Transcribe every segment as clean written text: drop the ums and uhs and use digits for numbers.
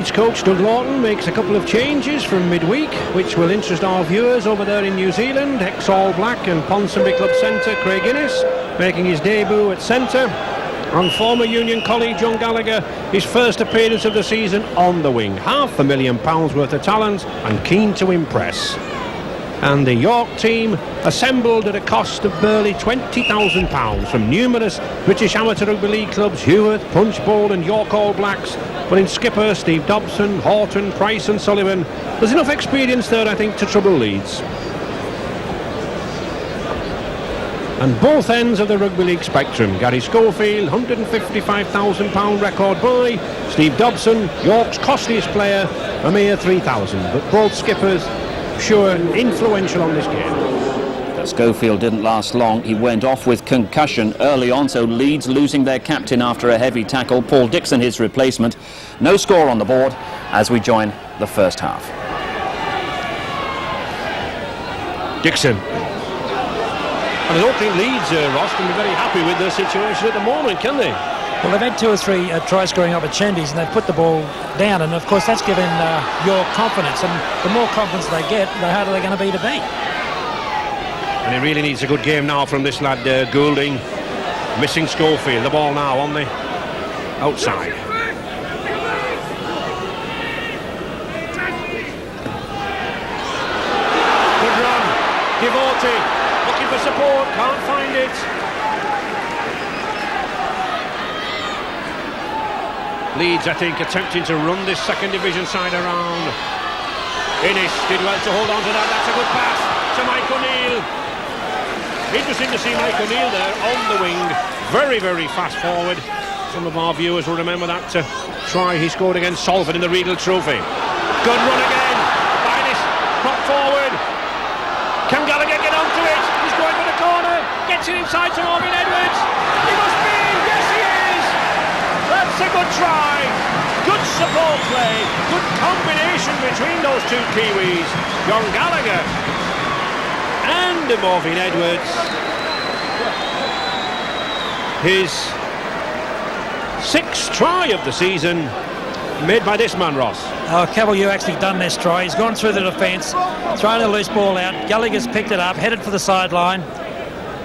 Leeds coach Doug Lawton makes a couple of changes from midweek, which will interest our viewers over there in New Zealand. Ex-All Black and Ponsonby Club centre Craig Innes making his debut at centre, and former Union colleague John Gallagher, his first appearance of the season on the wing. £500,000 worth of talent and keen to impress. And the York team assembled at a cost of barely £20,000 from numerous British Amateur Rugby League clubs, Heworth, Punchbowl and York All Blacks. But in skipper Steve Dobson, Horton, Price and Sullivan, there's enough experience there, I think, to trouble Leeds. And both ends of the Rugby League spectrum. Gary Schofield, £155,000 record buy. Steve Dobson, York's costliest player, a mere £3,000. But both skippers sure influential on this game. Schofield didn't last long. He went off with concussion early on, so Leeds losing their captain after a heavy tackle. Paul Dixon his replacement. No score on the board as we join the first half. Dixon. And I don't think Leeds, Ross, can be very happy with their situation at the moment, can they? Well, they've had 2 or 3 try-scoring opportunities and they've put the ball down, and of course that's given York confidence, and the more confidence they get, the harder they're going to be to beat. And he really needs a good game now from this lad, Goulding. Missing Schofield. The ball now on the outside. Good run. Devotee looking for support, can't find it. Leeds, I think, attempting to run this second division side around. Innes did well to hold on to that. That's a good pass to Mike O'Neill. Interesting to see Mike O'Neill there on the wing. Very, very fast forward. Some of our viewers will remember that try he scored against Salford in the Riedel Trophy. Good run again by this prop forward. Can Gallagher get onto it? He's going for the corner. Gets it inside to Marvin Edwards. He must be. Yes, he is. That's a good try. Good support play. Good combination between those two Kiwis. John Gallagher and Marvin Edwards. His 6th try of the season made by this man, Ross. Oh, Cavalier actually done this try. He's gone through the defence, thrown a loose ball out. Gallagher's picked it up, headed for the sideline.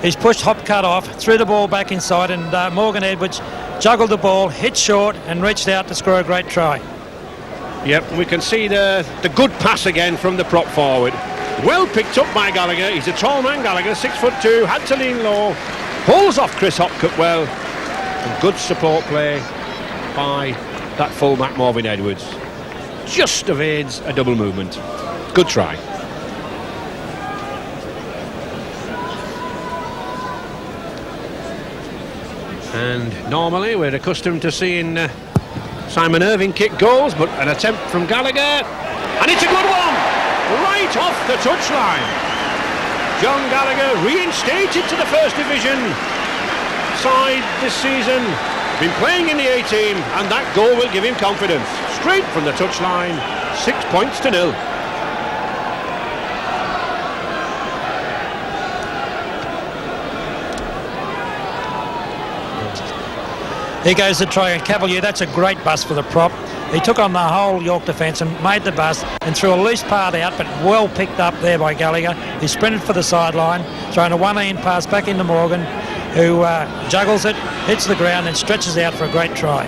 He's pushed Hop cut off, threw the ball back inside, and Morgan Edwards juggled the ball, hit short and reached out to score a great try. Yep, we can see the good pass again from the prop forward. Well picked up by Gallagher. He's a tall man, Gallagher, 6'2", had to lean low. Pulls off Chris Hopcutt well. And good support play by that fullback Marvin Edwards. Just evades a double movement. Good try. And normally we're accustomed to seeing Simon Irving kick goals, but an attempt from Gallagher, and it's a good one, right off the touchline. John Gallagher reinstated to the first division side this season, been playing in the A-team, and that goal will give him confidence. Straight from the touchline, 6 points to 0. Here goes the try, and Cavalier, that's a great bust for the prop. He took on the whole York defence and made the bust and threw a loose part out, but well picked up there by Gallagher. He sprinted for the sideline, throwing a one-hand pass back into Morgan, who juggles it, hits the ground and stretches out for a great try.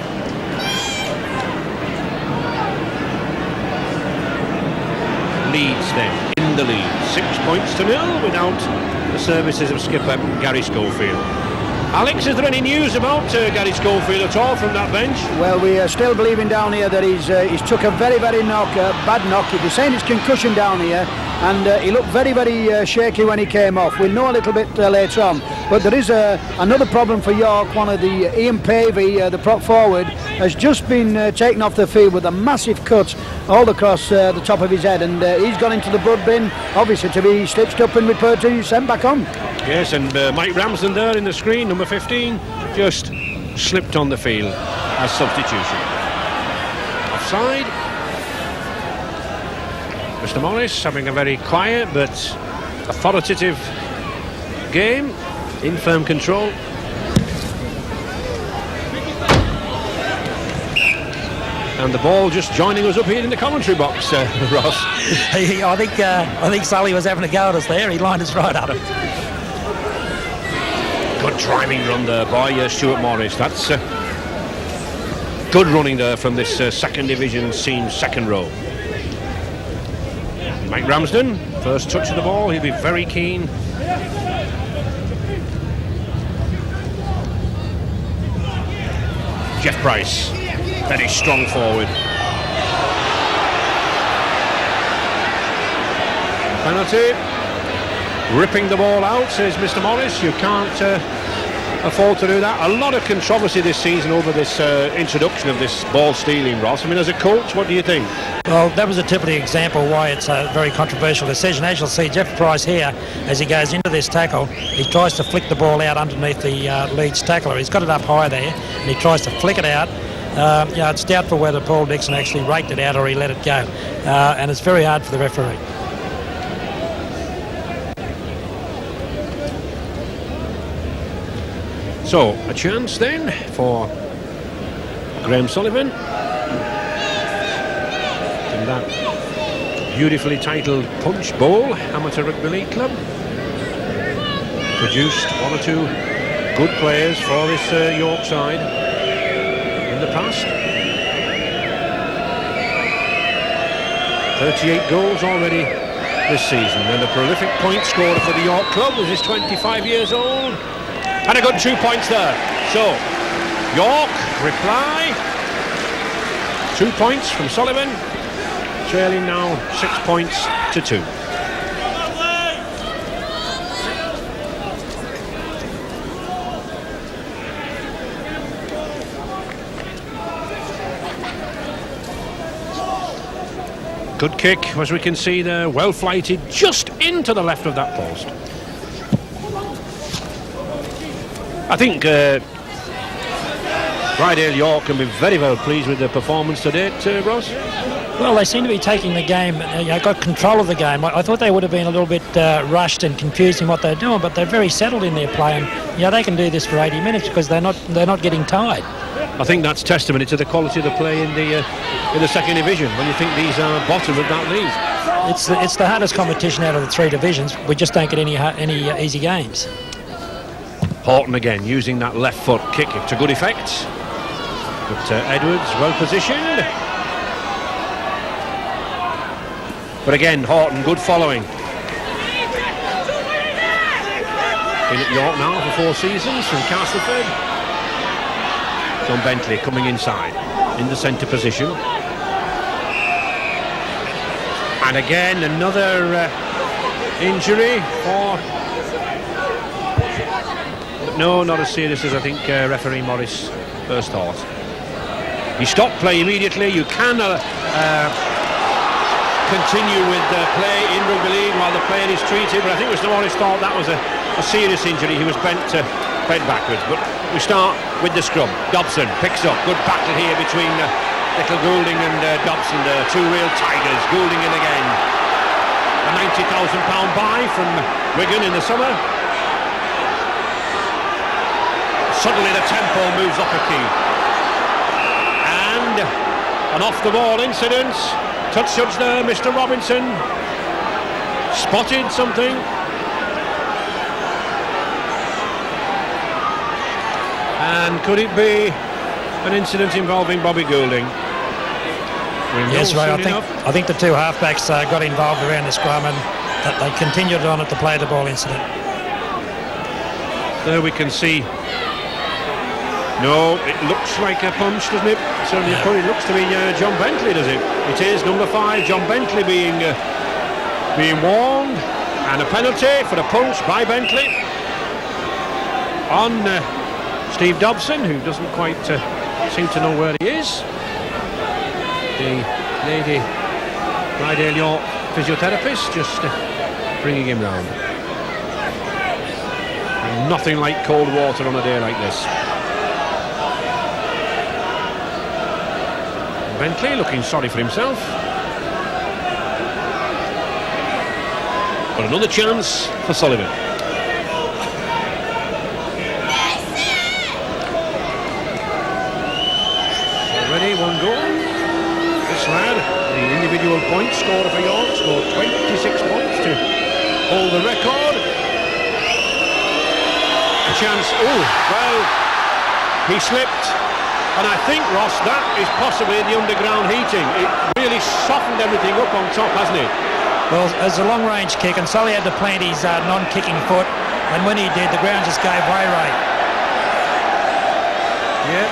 Leeds then in the lead, 6 points to 0 without the services of skipper Gary Schofield. Alex, is there any news about Gary Schofield at all from that bench? Well, we are still believing down here that he's took a very, very bad knock. They're saying it's concussion down here, and he looked very, very shaky when he came off. We'll know a little bit later on. But there is another problem for York. One of the Ian Pavey, the prop forward, has just been taken off the field with a massive cut all across the top of his head, and he's gone into the blood bin, obviously to be stitched up and repaired to sent back on. Yes, and Mike Ramsden there in the screen, number 15, just slipped on the field as substitution. Offside. Mr. Morris having a very quiet but authoritative game, in firm control. And the ball just joining us up here in the commentary box, Ross. I think Sully was having a go at us there. He lined us right up. Good driving run there by Stuart Morris. That's good running there from this second division team's second row. Mike Ramsden, first touch of the ball. He'll be very keen. Jeff Price, very strong forward. Penalty. Ripping the ball out, says Mr. Morris. You can't afford to do that. A lot of controversy this season over this introduction of this ball stealing, Ross. I mean, as a coach, what do you think? Well, that was a typical example why it's a very controversial decision. As you'll see, Jeff Price here, as he goes into this tackle, he tries to flick the ball out underneath the Leeds tackler. He's got it up high there, and he tries to flick it out. It's doubtful whether Paul Dixon actually raked it out or he let it go. And it's very hard for the referee. So, a chance then for Graham Sullivan. And that beautifully titled Punch Bowl, Amateur Rugby League Club. Produced one or two good players for this York side in the past. 38 goals already this season. And a prolific point scorer for the York club, as he's 25 years old. And a good 2 points there. So, York reply. 2 points from Sullivan. Trailing now 6 points to 2. Good kick, as we can see there, well flighted just into the left of that post. I think Rydale York can be very well pleased with their performance today, Ross. Well, they seem to be taking the game, got control of the game. I thought they would have been a little bit rushed and confused in what they're doing, but they're very settled in their play, and they can do this for 80 minutes because they're not getting tired. I think that's testimony to the quality of the play in the second division. When you think these are bottom of that league, it's the hardest competition out of the three divisions. We just don't get any easy games. Horton again using that left foot kick to good effect. But Edwards well positioned. But again, Horton good following. Been at York now for 4 seasons from Castleford. John Bentley coming inside in the centre position. And again another injury for... No, not as serious as I think referee Morris first thought. He stopped play immediately. You can continue with play in rugby league while the player is treated, but I think Mr. Morris thought that was a serious injury. He was bent backwards. But we start with the scrum. Dobson picks up. Good battle here between little Goulding and Dobson. Two real tigers. Goulding in again. A £90,000 buy from Wigan in the summer. Suddenly the tempo moves up a key. And an off-the-ball incident. Touch judge there, Mr. Robinson. Spotted something. And could it be an incident involving Bobby Goulding? Yes, Ray, I think the two halfbacks got involved around the scrum, and that they continued on at the play of the ball incident. There we can see. No, it looks like a punch, doesn't it? Certainly it looks to be John Bentley, does it? It is number 5, John Bentley being warned, and a penalty for the punch by Bentley on Steve Dobson, who doesn't quite seem to know where he is. The lady Rydale York physiotherapist just bringing him round. Nothing like cold water on a day like this. Bentley looking sorry for himself. But another chance for Sullivan. Already one goal. lad, the individual point scorer for York, scored 26 points to hold the record. A chance, oh, well, he slipped. And I think, Ross, that is possibly the underground heating. It really softened everything up on top, hasn't it? Well, it's a long-range kick, and Sully had to plant his non-kicking foot, and when he did, the ground just gave way. Yeah.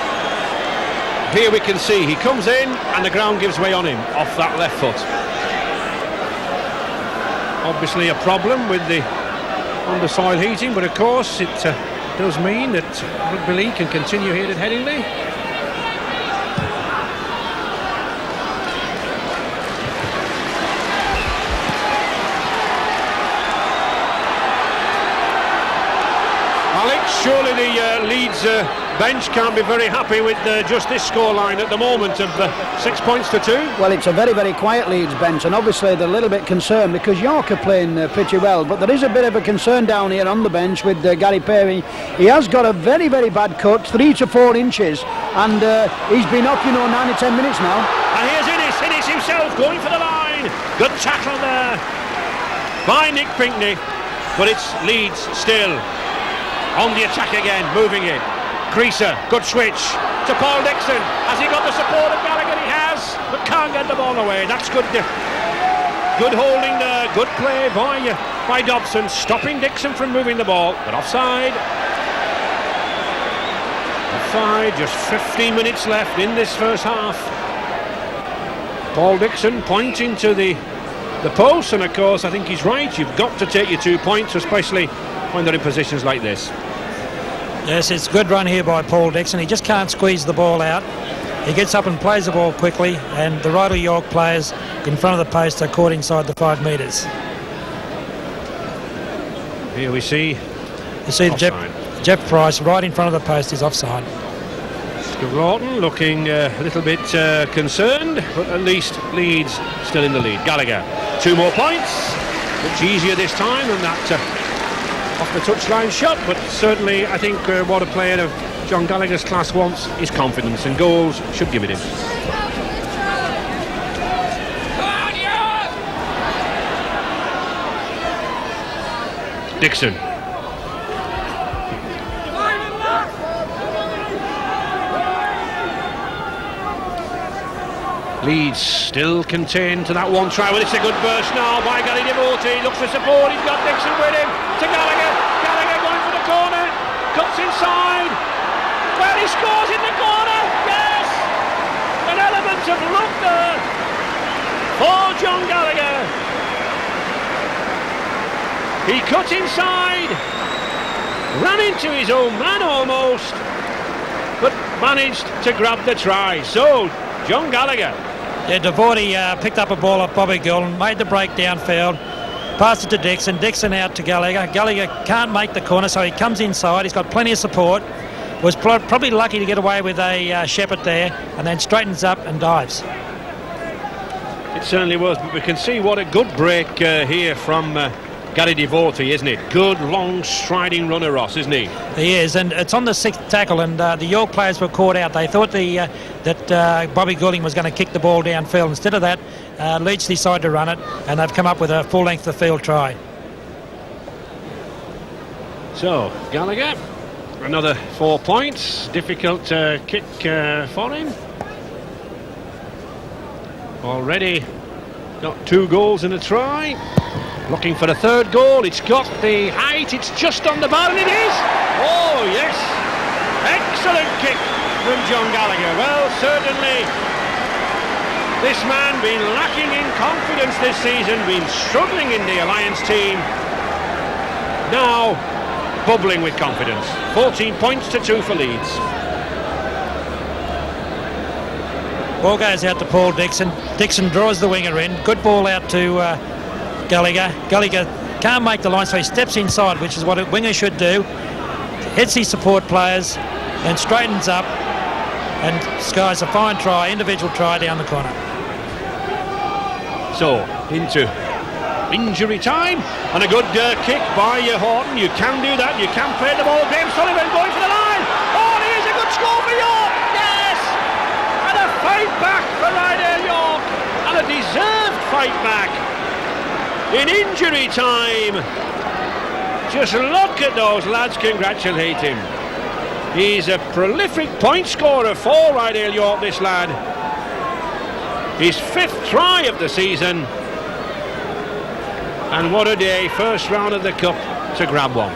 Here we can see he comes in, and the ground gives way on him, off that left foot. Obviously a problem with the under-soil heating, but of course it does mean that Rugby League can continue here at Headingley. Surely the Leeds bench can't be very happy with just this scoreline at the moment of 6 points to 2. Well, it's a very, very quiet Leeds bench, and obviously they're a little bit concerned because York are playing pretty well, but there is a bit of a concern down here on the bench with Gary Perry. He has got a very, very bad cut, 3 to 4 inches, and he's been off, 9 or 10 minutes now. And here's Innes himself going for the line. Good tackle there by Nick Pinkney, but it's Leeds still on the attack again, moving it. Creaser, good switch to Paul Dixon. Has he got the support of Gallagher? He has, but can't get the ball away. That's good. Good holding there. Good play by Dobson, stopping Dixon from moving the ball. But offside. Offside. Just 15 minutes left in this first half. Paul Dixon pointing to the post, and of course I think he's right. You've got to take your 2 points, especially when they're in positions like this. Yes, it's a good run here by Paul Dixon. He just can't squeeze the ball out. He gets up and plays the ball quickly, and the Rydal York players in front of the post are caught inside the 5 metres. Here we see. You see Jeff Price right in front of the post is offside. Lawton looking a little bit concerned, but at least Leeds still in the lead. Gallagher, 2 more points. Much easier this time than that off the touchline shot, but certainly I think what a player of John Gallagher's class wants is confidence, and goals should give it him. Dixon. Leeds still contained to that one try. Well, it's a good burst now by Gary Devotee. Looks for support. He's got Dixon with him. To Gallagher. Gallagher going for the corner. Cuts inside. Well, he scores in the corner. Yes! An element of luck there for John Gallagher. He cut inside. Ran into his own man almost, but managed to grab the try. So, John Gallagher. Yeah, Devotee picked up a ball off Bobby Gulden, made the break downfield, passed it to Dixon. Dixon out to Gallagher. Gallagher can't make the corner, so he comes inside. He's got plenty of support. Was probably lucky to get away with a Shepherd there, and then straightens up and dives. It certainly was, but we can see what a good break here from Gary Devotee, isn't it? Good, long, striding runner, Ross, isn't he? He is, and it's on the 6th tackle, and the York players were caught out. They thought that Bobby Goulding was going to kick the ball downfield. Instead of that, Leeds decided to run it, and they've come up with a full length of field try. So, Gallagher, another 4 points. Difficult kick for him. Already got 2 goals in a try. Looking for a 3rd goal. It's got the height. It's just on the bar, and it is. Oh, yes. Excellent kick from John Gallagher. Well, certainly this man been lacking in confidence this season, been struggling in the Alliance team. Now bubbling with confidence. 14 points to 2 for Leeds. Ball goes out to Paul Dixon. Dixon draws the winger in. Good ball out to Gallagher. Gallagher can't make the line, so he steps inside, which is what a winger should do. Hits his support players and straightens up and skies a fine try, individual try down the corner. So, into injury time, and a good kick by Horton. You can do that, you can play the ball. James Sullivan going for the line. Oh, and here's a good score for York. Yes! And a fight back for Rydal York. deserved fight back in injury time. Just look at those lads congratulate him. He's a prolific point scorer for Rydale York, this lad. His 5th try of the season. And what a day, first round of the Cup to grab one.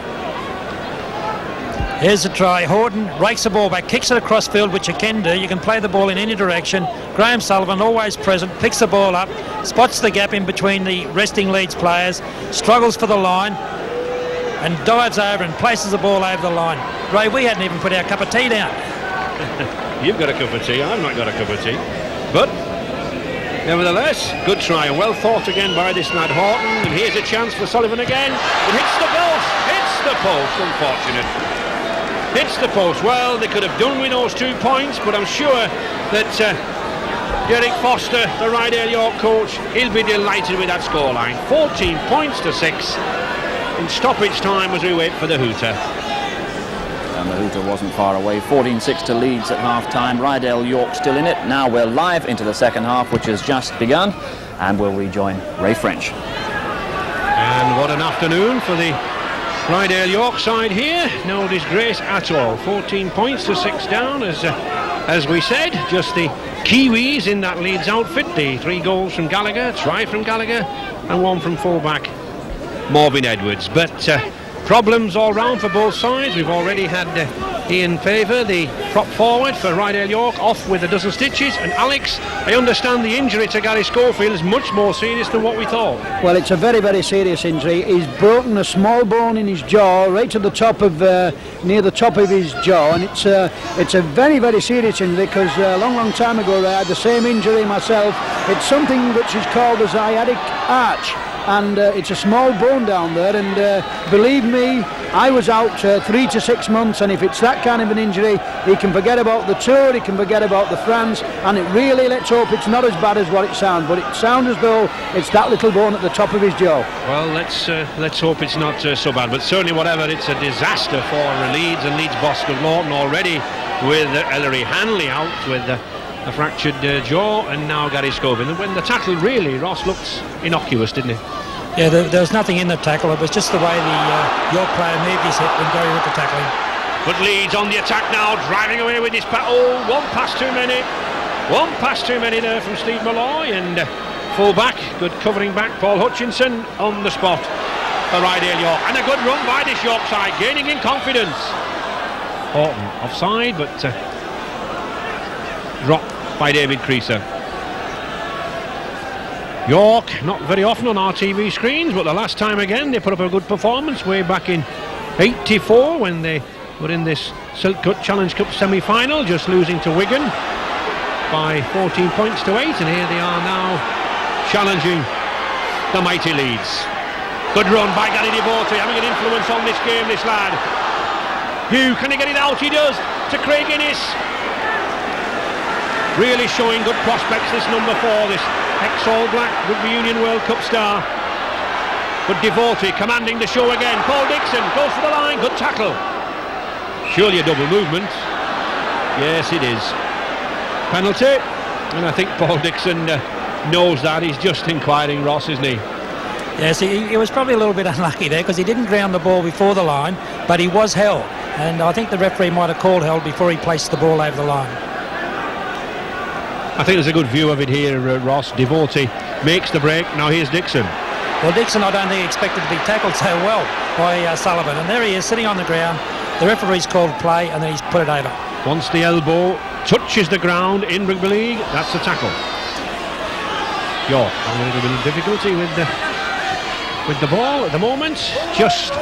Here's the try. Horton rakes the ball back, kicks it across field, which you can do. You can play the ball in any direction. Graham Sullivan, always present, picks the ball up, spots the gap in between the resting Leeds players, struggles for the line, and dives over and places the ball over the line. Ray, we hadn't even put our cup of tea down. You've got a cup of tea, I've not got a cup of tea. But nevertheless, good try, and well thought again by this lad Horton. And here's a chance for Sullivan again. It hits the post, unfortunate. Hits the post. Well, they could have done with those 2 points, but I'm sure that Derek Foster, the Rydale York coach, he'll be delighted with that scoreline. 14 points to 6 in stoppage time as we wait for the hooter. And the hooter wasn't far away. 14-6 to Leeds at half-time. Rydale York still in it. Now we're live into the second half, which has just begun, and we'll rejoin Ray French. And what an afternoon for the Rydale York side here. No disgrace at all. 14 points to 6 down, as we said. Just the Kiwis in that Leeds outfit. The 3 goals from Gallagher, try from Gallagher, and 1 from fullback Morvin Edwards. But problems all round for both sides. We've already had Ian Favour, the prop forward for Rydale York, off with a dozen stitches, and Alex, I understand the injury to Gary Schofield is much more serious than what we thought. Well, it's a very, very serious injury. He's broken a small bone in his jaw, right to the top of near the top of his jaw, and it's a very, very serious injury, because a long time ago I had the same injury myself. It's something which is called the sciatic arch, and it's a small bone down there, and believe me, I was out 3 to 6 months, and if it's that kind of an injury, he can forget about the tour, he can forget about the France, and it really, let's hope it's not as bad as what it sounds, but it sounds as though it's that little bone at the top of his jaw. Well, let's hope it's not so bad, but certainly whatever, it's a disaster for Leeds and Leeds boss Doug Lawton already, with Ellery Hanley out with a fractured jaw, and now Gary Schofield. And when the tackle, really, Ross looked innocuous, didn't he? Yeah, there was nothing in the tackle. It was just the way the York player moved his hip when Gary went to tackling. But Leeds on the attack now, driving away with his one pass too many. 1 pass too many there from Steve Malloy, and full back, good covering back, Paul Hutchinson on the spot for Rydale York. And a good run by this York side, gaining in confidence. Horton offside, but dropped by David Creaser. York, not very often on our TV screens, but the last time again they put up a good performance way back in 84 when they were in this Silk Cut Challenge Cup semi-final, just losing to Wigan by 14 points to 8, and here they are now challenging the mighty Leeds. Good run by Gary Devote, having an influence on this game, this lad. Hugh, can he get it out? He does, to Craig Innes. Really showing good prospects, this number 4, this ex-All Black Rugby Union World Cup star. But Devote commanding the show again. Paul Dixon goes for the line, good tackle. Surely a double movement. Yes, it is. Penalty, and I think Paul Dixon knows that. He's just inquiring, Ross, isn't he? Yes, he was probably a little bit unlucky there, because he didn't ground the ball before the line, but he was held, and I think the referee might have called held before he placed the ball over the line. I think there's a good view of it here, Ross. Devote makes the break. Now here's Dixon. Well, Dixon, I don't think expected to be tackled so well by Sullivan, and there he is sitting on the ground. The referee's called play, and then he's put it over. Once the elbow touches the ground in rugby league, that's the tackle. York having a little bit of difficulty with the ball at the moment. Just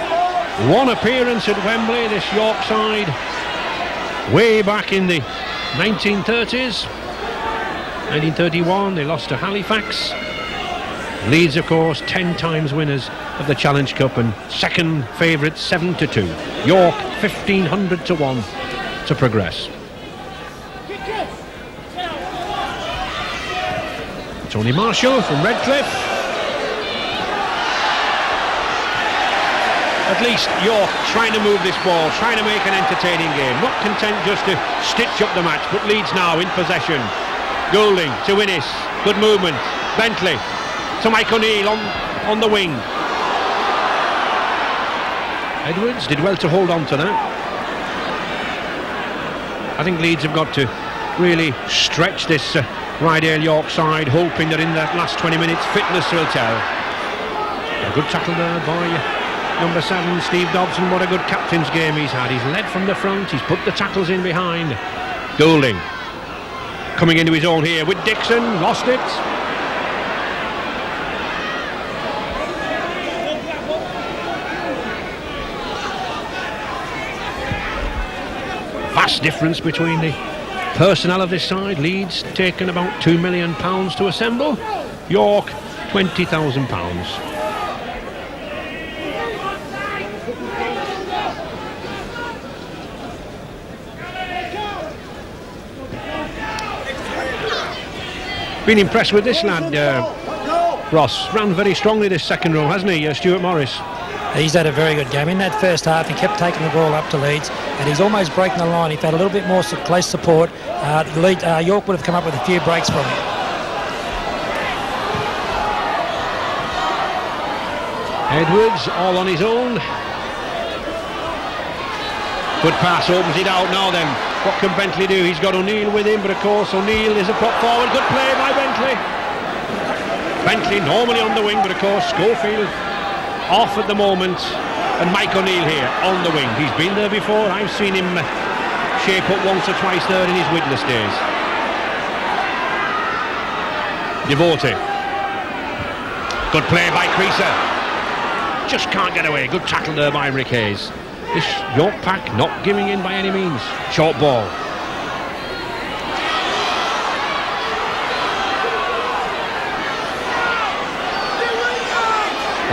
1 appearance at Wembley, this York side, way back in the 1930s. 1931, they lost to Halifax. Leeds, of course, 10 times winners of the Challenge Cup and second favourites, 7-2. York, 1,500-1 to progress. Tony Marshall from Redcliffe. At least York trying to move this ball, trying to make an entertaining game, not content just to stitch up the match, but Leeds now in possession. Goulding to Innes, good movement, Bentley to Mike O'Neill on the wing. Edwards did well to hold on to that. I think Leeds have got to really stretch this Rydale York side, hoping that in that last 20 minutes fitness will tell. A good tackle there by number 7, Steve Dobson. What a good captain's game he's had. He's led from the front, he's put the tackles in behind. Goulding coming into his own here with Dixon, lost it. Vast difference between the personnel of this side. Leeds taken about £2 million to assemble. York, £20,000. Been impressed with this lad, Ross. Ran very strongly this second row, hasn't he, Stuart Morris? He's had a very good game. In that first half, he kept taking the ball up to Leeds, and he's almost breaking the line. If he had a little bit more close support, York would have come up with a few breaks from him. Edwards all on his own. Good pass, opens it out now then. What can Bentley do? He's got O'Neill with him, but of course O'Neill is a prop forward. Good play by Bentley. Bentley normally on the wing, but of course Schofield off at the moment, and Mike O'Neill here on the wing. He's been there before. I've seen him shape up once or twice there in his Widnes days. Devote. Good play by Creaser. Just can't get away. Good tackle there by Rick Hayes. This York pack not giving in by any means. Short ball.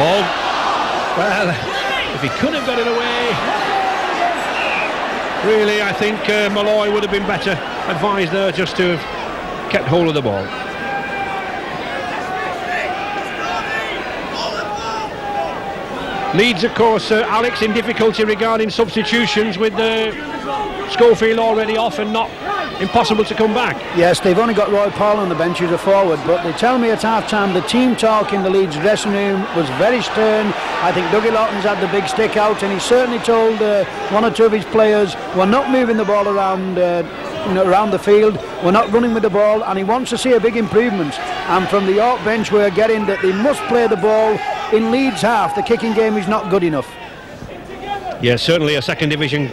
Oh, well, if he could have got it away, really, I think Malloy would have been better advised there just to have kept hold of the ball. Leeds, of course, Alex, in difficulty regarding substitutions with Schofield already off and not impossible to come back. Yes, they've only got Roy Paul on the bench as a forward, but they tell me at half-time the team talk in the Leeds dressing room was very stern. I think Dougie Lawton's had the big stick out, and he certainly told one or two of his players, we're not moving the ball around around the field, we're not running with the ball, and he wants to see a big improvement. And from the York bench we're getting that they must play the ball in Leeds half. The kicking game is not good enough. Yeah, certainly a second division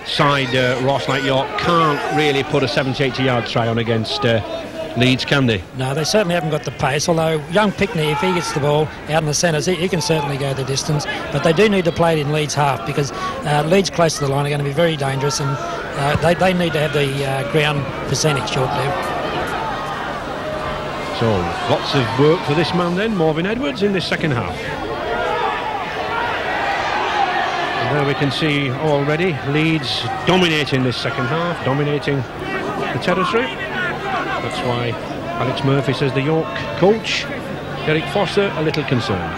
side, Ross, like York, can't really put a 70-80 yard try on against Leeds, can they? No, they certainly haven't got the pace, although young Pickney, if he gets the ball out in the centres, he can certainly go the distance, but they do need to play it in Leeds half, because Leeds close to the line are going to be very dangerous, and they need to have the ground percentage short-lived. So, lots of work for this man then, Morvin Edwards, in this second half. And there we can see already Leeds dominating this second half, dominating the territory. That's why Alex Murphy says the York coach, Derek Foster, a little concerned.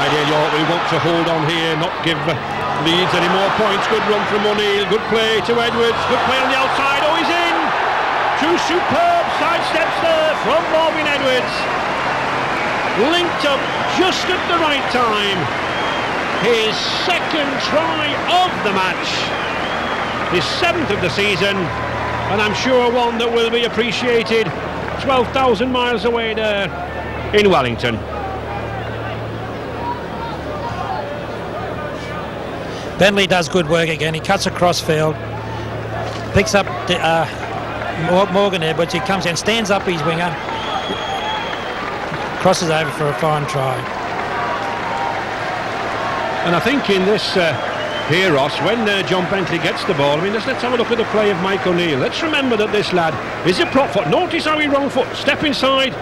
Ideal York, we want to hold on here, not give Leeds any more points. Good run from O'Neill, good play to Edwards, good play on the outside. Oh, he's in! Two superb side steps there from Morvin Edwards. Linked up just at the right time. His second try of the match, his 7th of the season, and I'm sure one that will be appreciated 12,000 miles away there in Wellington. Bentley does good work again. He cuts across field, picks up Morgan Edwards. He comes in, stands up his winger, crosses over for a fine try. And I think in this here, Ross, when John Bentley gets the ball, I mean, let's have a look at the play of Mike O'Neill. Let's remember that this lad is a prop foot. Notice how he wrong foot, step inside.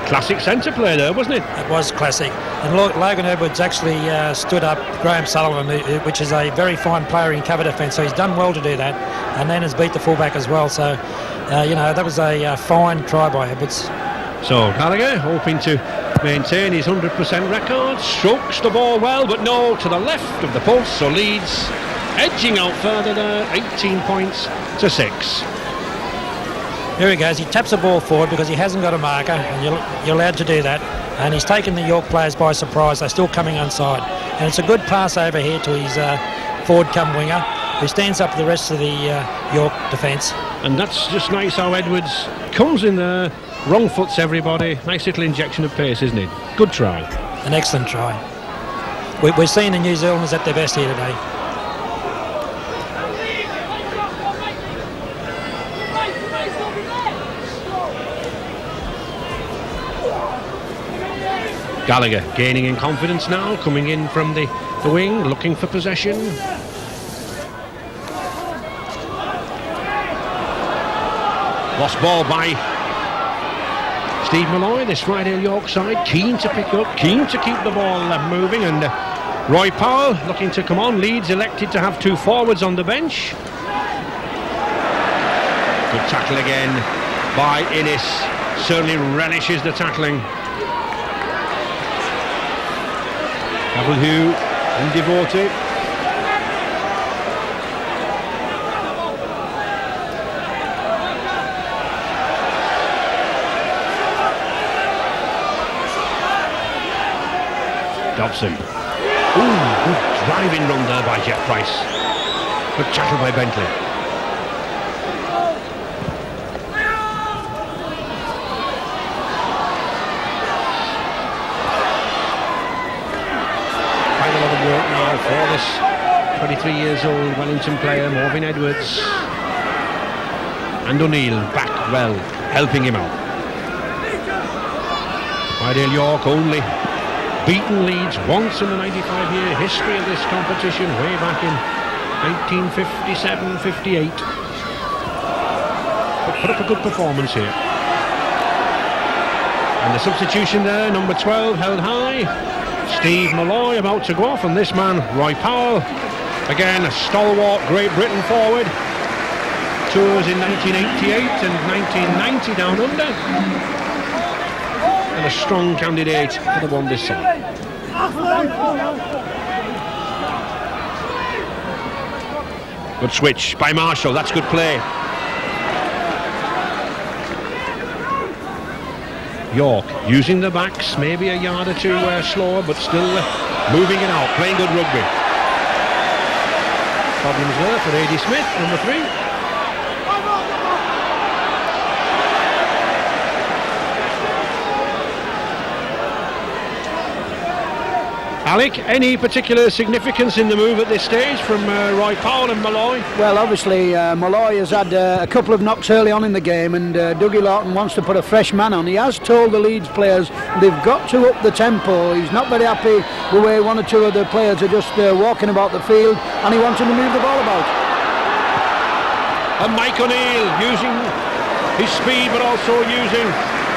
Classic centre play there, wasn't it? It was classic. And Logan Edwards actually stood up Graham Sullivan, which is a very fine player in cover defence, so he's done well to do that, and then has beat the fullback as well. So, that was a fine try by Edwards. So Gallagher hoping to maintain his 100% record, strokes the ball well, but no, to the left of the post. So Leeds edging out further there, 18 points to 6. Here he goes. He taps the ball forward because he hasn't got a marker, and you're allowed to do that. And he's taken the York players by surprise. They're still coming onside. And it's a good pass over here to his forward-come winger, who stands up to the rest of the York defence. And that's just nice how Edwards comes in there, wrong foots everybody. Nice little injection of pace, isn't it? Good try. An excellent try. We're seeing the New Zealanders at their best here today. Gallagher gaining in confidence now, coming in from the wing, looking for possession. Lost ball by Steve Malloy, this Friday York side, keen to pick up, keen to keep the ball moving, and Roy Powell looking to come on. Leeds elected to have 2 forwards on the bench. Good tackle again by Innes, certainly relishes the tackling. W and Devoted. Dobson. Ooh, good driving run there by Jeff Price. Good tackle by Bentley. Quite a lot of work now for this 23 years old Wellington player, Morvin Edwards. And O'Neill back well, helping him out. Friday York only beaten Leeds once in the 95-year history of this competition, way back in 1957-58. But put up a good performance here. And the substitution there, number 12, held high. Steve Malloy about to go off, and this man, Roy Powell, again a stalwart Great Britain forward. Tours in 1988 and 1990 down under. And a strong candidate for the one this side. Good switch by Marshall, that's good play. York using the backs, maybe a yard or two slower, but still moving it out, playing good rugby. Problems there for A.D. Smith, number 3. Alec, any particular significance in the move at this stage from Roy Powell and Malloy? Well, obviously Malloy has had a couple of knocks early on in the game, and Dougie Lawton wants to put a fresh man on. He has told the Leeds players they've got to up the tempo. He's not very happy the way 1 or 2 of the players are just walking about the field, and he wants them to move the ball about. And Mike O'Neill using his speed, but also using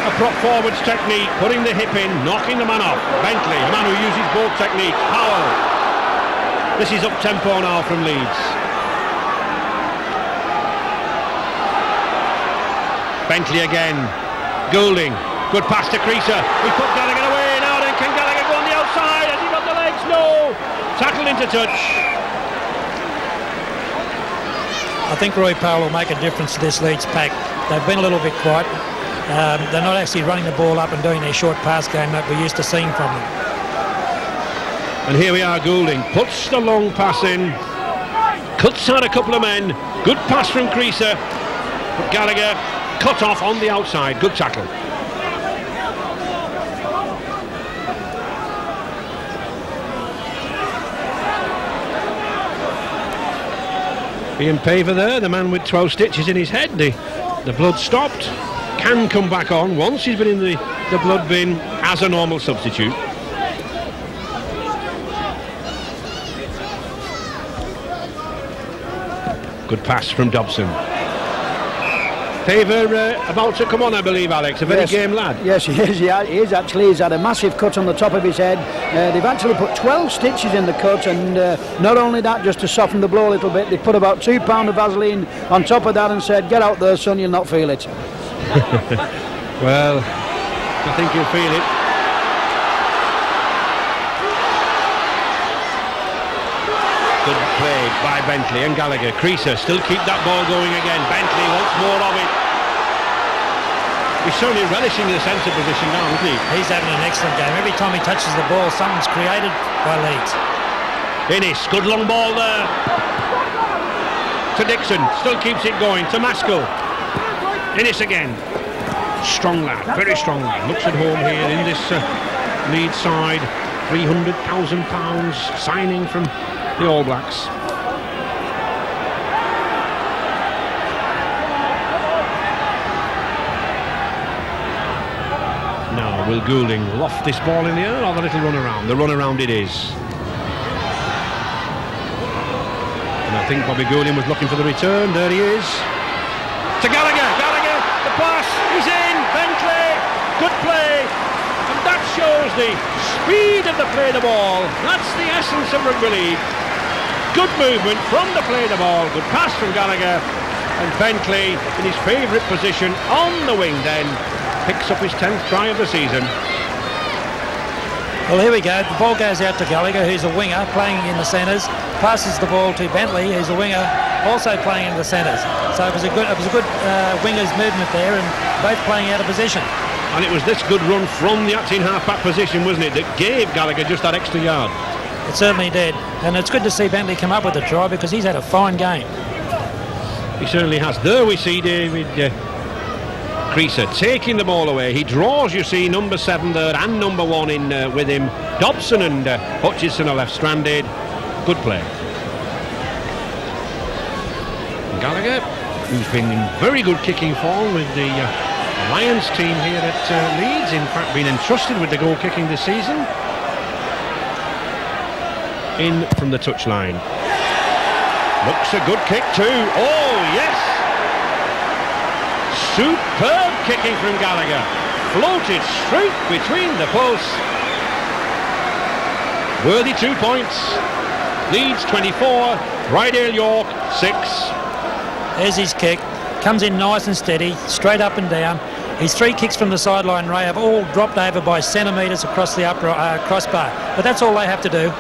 a prop forwards technique, putting the hip in, knocking the man off. Bentley, a man who uses both technique. Powell. This is up tempo now from Leeds. Bentley again. Goulding. Good pass to Creaser. He put Gallagher away now. Then can Gallagher go on the outside? Has he got the legs? No. Tackled into touch. I think Roy Powell will make a difference to this Leeds pack. They've been a little bit quiet. They're not actually running the ball up and doing their short pass game that we're used to seeing from them. And here we are, Goulding puts the long pass in, cuts out a couple of men, good pass from Creaser, but Gallagher cut off on the outside, good tackle. Ian Paver there, the man with 12 stitches in his head, the blood stopped. Can come back on once he's been in the blood bin as a normal substitute. Good pass from Dobson. Paver about to come on, I believe, Alex. A very game lad. Yes, he is. He is actually. He's had a massive cut on the top of his head. They've actually put 12 stitches in the cut, and not only that, just to soften the blow a little bit, they put about £2 of Vaseline on top of that and said, "Get out there, son, you'll not feel it." Well, I think you'll feel it. Good play by Bentley and Gallagher. Creaser still keep that ball going again. Bentley wants more of it. He's certainly relishing the centre position now, isn't he? He's having an excellent game. Every time he touches the ball, something's created by Leeds. Innes, good long ball there. To Dixon, still keeps it going. To Maskell. Innes again. Strong lad, very strong lad. Looks at home here in this Leeds side. £300,000 signing from the All Blacks. Now, will Goulding loft this ball in the air or the little run around? The run around it is. And I think Bobby Goulding was looking for the return. There he is. To Gallagher. Gallagher, the pass. He's in. Bentley. Good play. And that shows the speed of the play the ball. That's the essence of rugby league. Good movement from the play the ball. Good pass from Gallagher. And Bentley in his favourite position on the wing then picks up his 10th try of the season. Well, here we go. The ball goes out to Gallagher, who's a winger, playing in the centres. Passes the ball to Bentley, who's a winger, also playing in the centres. So it was a good wingers movement there, and both playing out of position. And it was this good run from the acting half-back position, wasn't it, that gave Gallagher just that extra yard. It certainly did. And it's good to see Bentley come up with a try because he's had a fine game. He certainly has. There we see David Creaser taking the ball away. He draws, you see, number 7 there and number 1 in with him. Dobson and Hutchison are left stranded. Good play. Gallagher, who's been in very good kicking form with the Lions team here at Leeds, in fact been entrusted with the goal kicking this season. In from the touchline. Looks a good kick too. Oh yes! Superb kicking from Gallagher. Floated straight between the posts. Worthy 2 points. Leeds 24, Rydale York 6. There's his kick. Comes in nice and steady, straight up and down. His 3 kicks from the sideline ray have all dropped over by centimetres across the crossbar. But that's all they have to do.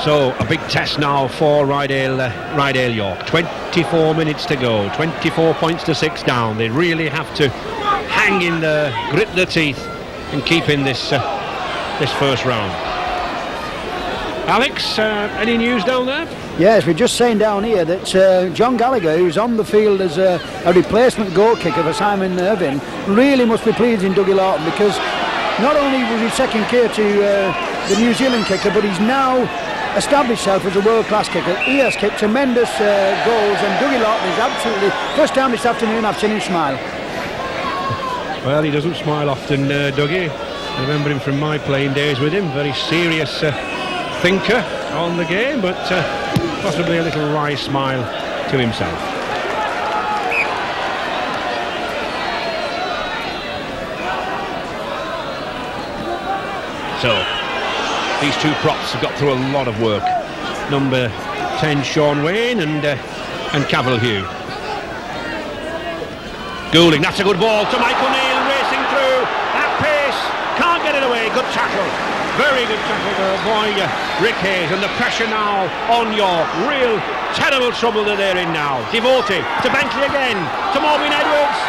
So a big test now for Rydale York. 24 minutes to go. 24 points to 6 down. They really have to hang in there, grit their teeth, and keep in this first round. Alex, any news down there? Yes, we're just saying down here that John Gallagher, who's on the field as a replacement goal kicker for Simon Irvine, really must be pleasing Dougie Lawton, because not only was he second care to the New Zealand kicker, but he's now established himself as a world-class kicker. He has kicked tremendous goals, and Dougie Lawton is absolutely, first time this afternoon I've seen him smile. Well, he doesn't smile often, Dougie. I remember him from my playing days with him. Very serious thinker on the game, but possibly a little wry smile to himself. So these two props have got through a lot of work. Number 10 Sean Wayne and Cavill Hugh. Goulding, that's a good ball to Mike O'Neill, racing through at pace, can't get it away. Good tackle, very good tackle there by Rick Hayes, and the pressure now on York. Real terrible trouble that they're in now. Devoted to Bentley again, to Morgan Edwards.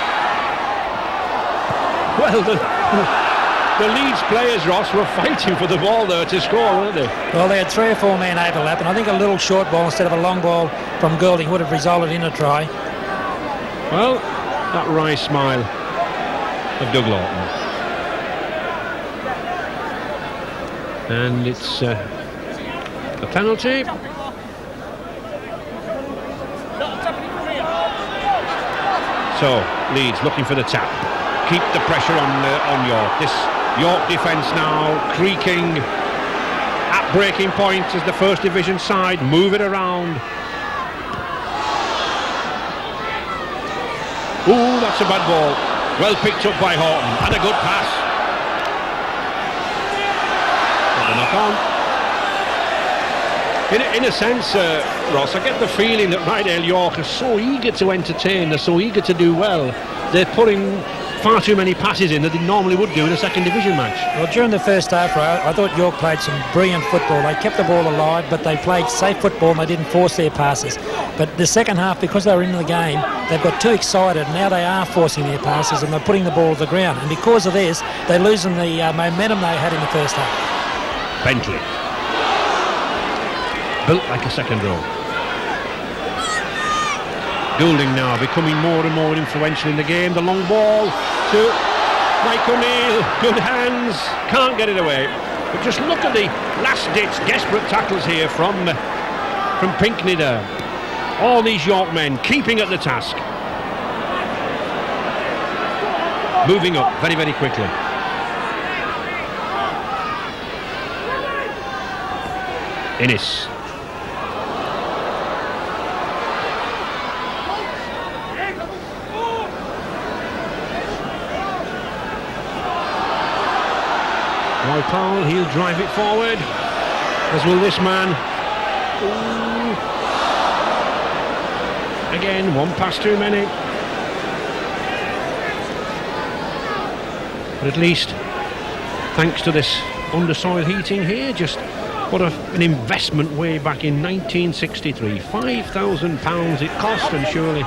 Well, the Leeds players, Ross, were fighting for the ball there to score, weren't they? Well, they had 3 or 4 men overlap, and I think a little short ball instead of a long ball from Goulding would have resulted in a try. Well, that wry smile of Doug Lawton. And it's a penalty. So Leeds looking for the tap. Keep the pressure on York. This York defence now creaking at breaking point as the first division side move it around. Ooh, that's a bad ball. Well picked up by Horton, and a good pass. Got a knock on. In a sense, Ross, I get the feeling that Rydale York are so eager to entertain, they're so eager to do well. They're putting far too many passes in that they normally would do in a second division match. Well, during the first half, I thought York played some brilliant football. They kept the ball alive, but they played safe football and they didn't force their passes. But the second half, because they were in the game, they've got too excited. Now they are forcing their passes and they're putting the ball to the ground. And because of this, they're losing the momentum they had in the first half. Bentley. Built like a second row. Goulding now becoming more and more influential in the game. The long ball to Mike O'Neill. Good hands. Can't get it away. But just look at the last-ditch desperate tackles here from Pinkney there. All these York men keeping at the task. Moving up very, very quickly. Innes. Roy Powell, he'll drive it forward, as will this man. Ooh. Again, one pass too many. But at least, thanks to this undersoil heating here, just what an investment way back in 1963. £5,000 it cost, and surely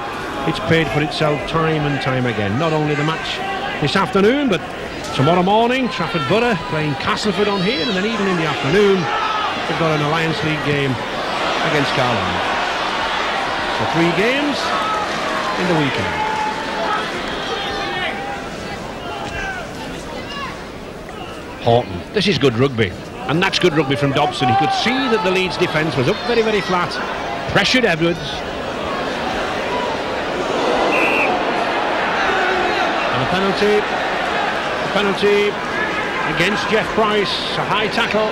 it's paid for itself time and time again. Not only the match this afternoon, but tomorrow morning, Trafford Borough playing Castleford on here, and then even in the afternoon, we've got an Alliance League game against Carlisle. So 3 games in the weekend. Horton, this is good rugby, and that's good rugby from Dobson. He could see that the Leeds defence was up very, very flat, pressured Edwards. And a penalty. Penalty against Jeff Price, a high tackle.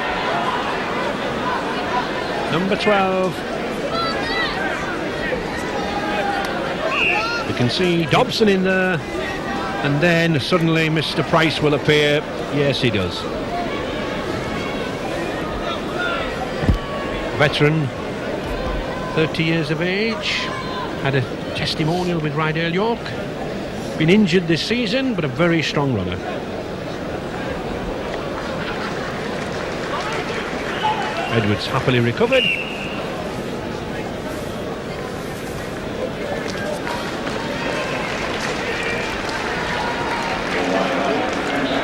Number 12. You can see Dobson in there, and then suddenly Mr. Price will appear. Yes, he does. Veteran, 30 years of age, had a testimonial with Rydale York. Been injured this season, but a very strong runner. Edwards happily recovered.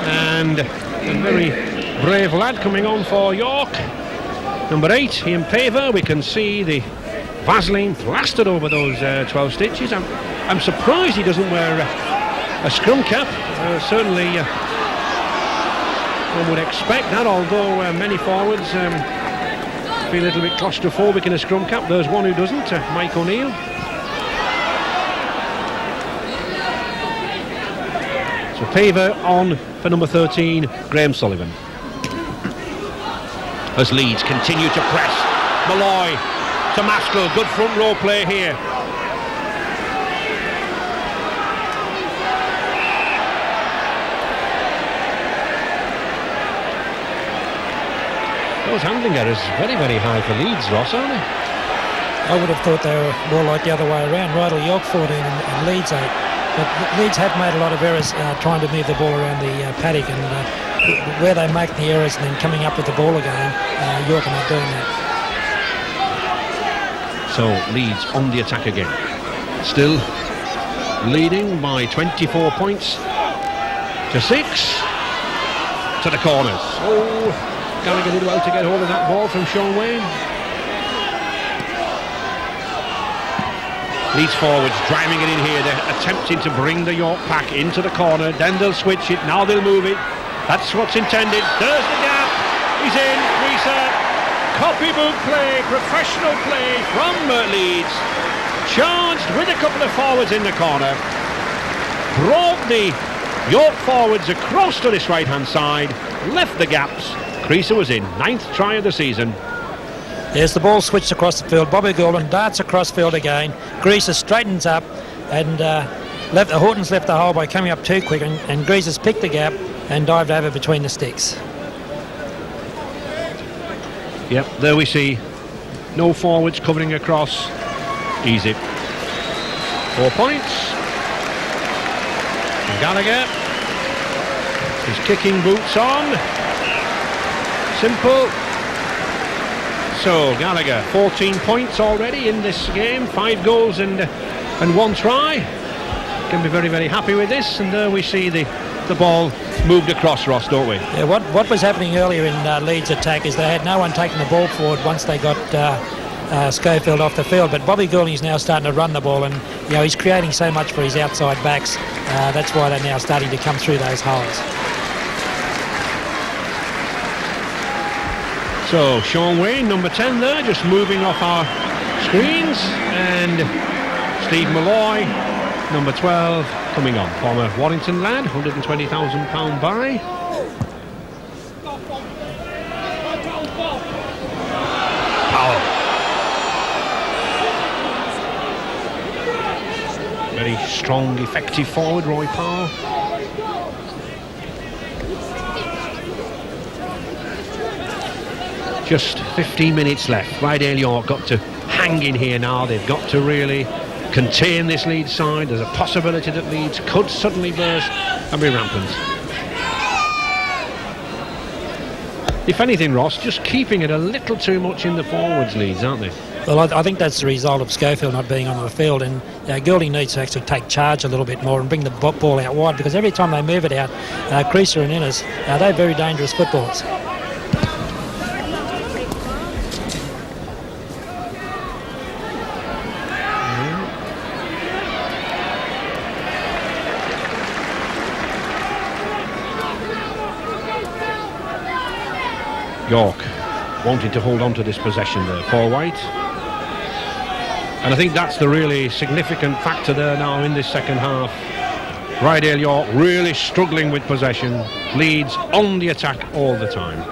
And a very brave lad coming on for York. Number 8, Ian Paver. We can see the Vaseline plastered over those 12 stitches. I'm surprised he doesn't wear a scrum cap. Certainly one would expect that, although many forwards feel a little bit claustrophobic in a scrum cap. There's one who doesn't, Mike O'Neill. So Paver on for number 13, Graham Sullivan. As Leeds continue to press. Malloy to Maskell, good front row play here. Those handling errors very, very high for Leeds, Ross, aren't they? I would have thought they were more like the other way around. Rydal York 14 and Leeds 8. But Leeds have made a lot of errors trying to move the ball around the paddock, and where they make the errors and then coming up with the ball again, York are not doing that. So Leeds on the attack again. Still leading by 24 points to 6. To the corners. Oh, Gallagher did well to get hold of that ball from Sean Wayne. Leeds forwards driving it in here. They're attempting to bring the York pack into the corner. Then they'll switch it. Now they'll move it. That's what's intended. There's the gap. He's in. Reset. Copybook play. Professional play from Leeds. Charged with a couple of forwards in the corner. Brought the York forwards across to this right-hand side. Left the gaps. Creaser was in. 9th try of the season. There's the ball switched across the field. Bobby Goulden darts across field again. Greaser straightens up, and Horton's left the hole by coming up too quick, and Greaser's picked the gap and dived over between the sticks. Yep, there we see no forwards covering across. Easy. 4 points. Gallagher. His kicking boots on. Simple. So Gallagher, 14 points already in this game, 5 goals and 1 try. Can be very, very happy with this. And there we see the ball moved across, Ross, don't we? Yeah, what was happening earlier in Leeds' attack is they had no one taking the ball forward once they got Schofield off the field. But Bobby Goulding's now starting to run the ball, and he's creating so much for his outside backs. That's why they're now starting to come through those holes. So Sean Wayne, number 10 there, just moving off our screens, and Steve Malloy, number 12, coming on. Former Warrington lad, £120,000 buy. Powell. Very strong, effective forward, Roy Powell. Just 15 minutes left. Rydale York got to hang in here now. They've got to really contain this Leeds side. There's a possibility that Leeds could suddenly burst and be rampant. If anything, Ross, just keeping it a little too much in the forwards, Leeds, aren't they? Well, I think that's the result of Schofield not being on the field, and Goulding needs to actually take charge a little bit more and bring the ball out wide, because every time they move it out, Creaser and Innes, they're very dangerous footballers. York wanting to hold on to this possession there, Paul White. And I think that's the really significant factor there now in this second half. Rydale York really struggling with possession. Leeds on the attack all the time.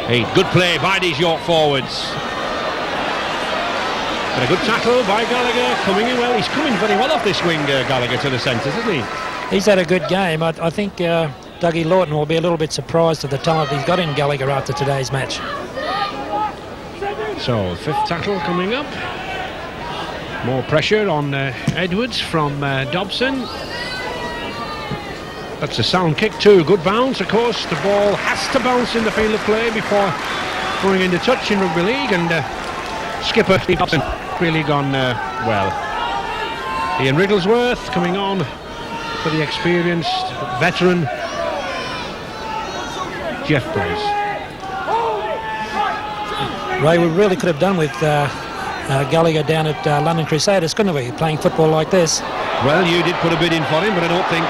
Hey, good play by these York forwards. And a good tackle by Gallagher, coming in well. He's coming very well off this wing, Gallagher, to the centres, isn't he? He's had a good game. I think Dougie Lawton will be a little bit surprised at the talent he's got in Gallagher after today's match. So, 5th tackle coming up. More pressure on Edwards from Dobson. That's a sound kick too. Good bounce, of course. The ball has to bounce in the field of play before going into touch in rugby league. And skipper Steve Dobson really gone well. Ian Wrigglesworth coming on for the experienced veteran Jeff Price. Ray, we really could have done with Gallagher down at London Crusaders, couldn't we, playing football like this? Well, you did put a bid in for him, but I don't think